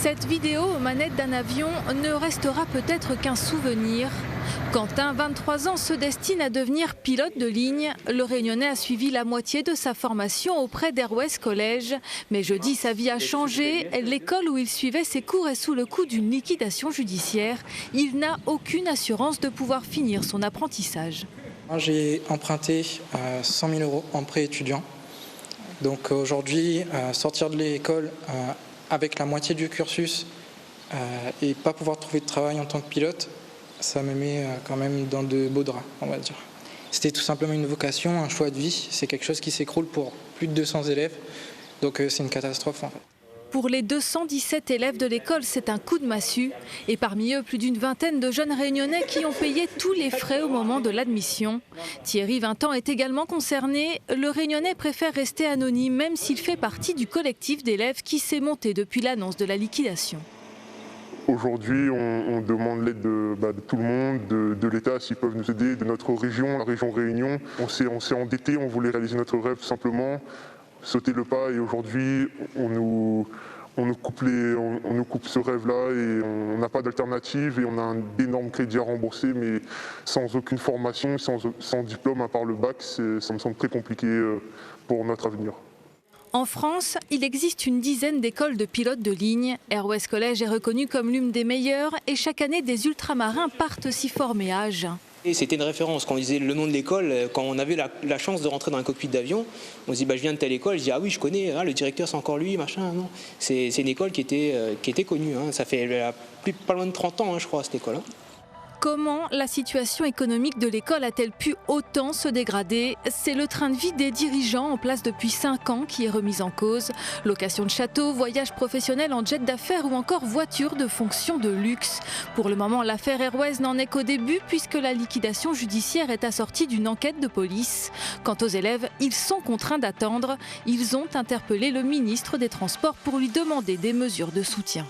Cette vidéo aux manettes d'un avion ne restera peut-être qu'un souvenir. Quentin, 23 ans, se destine à devenir pilote de ligne. Le Réunionnais a suivi la moitié de sa formation auprès d'Airways College. Mais jeudi, sa vie a changé. L'école où il suivait ses cours est sous le coup d'une liquidation judiciaire. Il n'a aucune assurance de pouvoir finir son apprentissage. J'ai emprunté 100 000 € en prêt étudiant. Donc aujourd'hui, sortir de l'école avec la moitié du cursus et pas pouvoir trouver de travail en tant que pilote, ça me met quand même dans de beaux draps, on va dire. C'était tout simplement une vocation, un choix de vie. C'est quelque chose qui s'écroule pour plus de 200 élèves. Donc c'est une catastrophe en fait. Pour les 217 élèves de l'école, c'est un coup de massue. Et parmi eux, plus d'une vingtaine de jeunes réunionnais qui ont payé tous les frais au moment de l'admission. Thierry, 20 ans, est également concerné. Le réunionnais préfère rester anonyme, même s'il fait partie du collectif d'élèves qui s'est monté depuis l'annonce de la liquidation. Aujourd'hui, on demande l'aide de tout le monde, de l'État, s'ils peuvent nous aider, de notre région, la région Réunion. On s'est endetté, on voulait réaliser notre rêve simplement, sauter le pas, et aujourd'hui, on nous coupe ce rêve-là et on n'a pas d'alternative et on a un énorme crédit à rembourser, mais sans aucune formation, sans diplôme à part le bac, ça me semble très compliqué pour notre avenir. En France, il existe une dizaine d'écoles de pilotes de ligne. Airways College est reconnu comme l'une des meilleures et chaque année, des ultramarins partent s'y former à Agen. C'était une référence. Quand on disait le nom de l'école, quand on avait la chance de rentrer dans un cockpit d'avion, on se dit je viens de telle école, je dis ah oui je connais, le directeur c'est encore lui, machin. Non, c'est une école qui était connue. Ça fait pas loin de 30 ans, je crois, cette école. Comment la situation économique de l'école a-t-elle pu autant se dégrader? C'est le train de vie des dirigeants en place depuis 5 ans qui est remis en cause. Location de château, voyage professionnel en jet d'affaires ou encore voiture de fonction de luxe. Pour le moment, l'affaire Airways n'en est qu'au début puisque la liquidation judiciaire est assortie d'une enquête de police. Quant aux élèves, ils sont contraints d'attendre. Ils ont interpellé le ministre des Transports pour lui demander des mesures de soutien.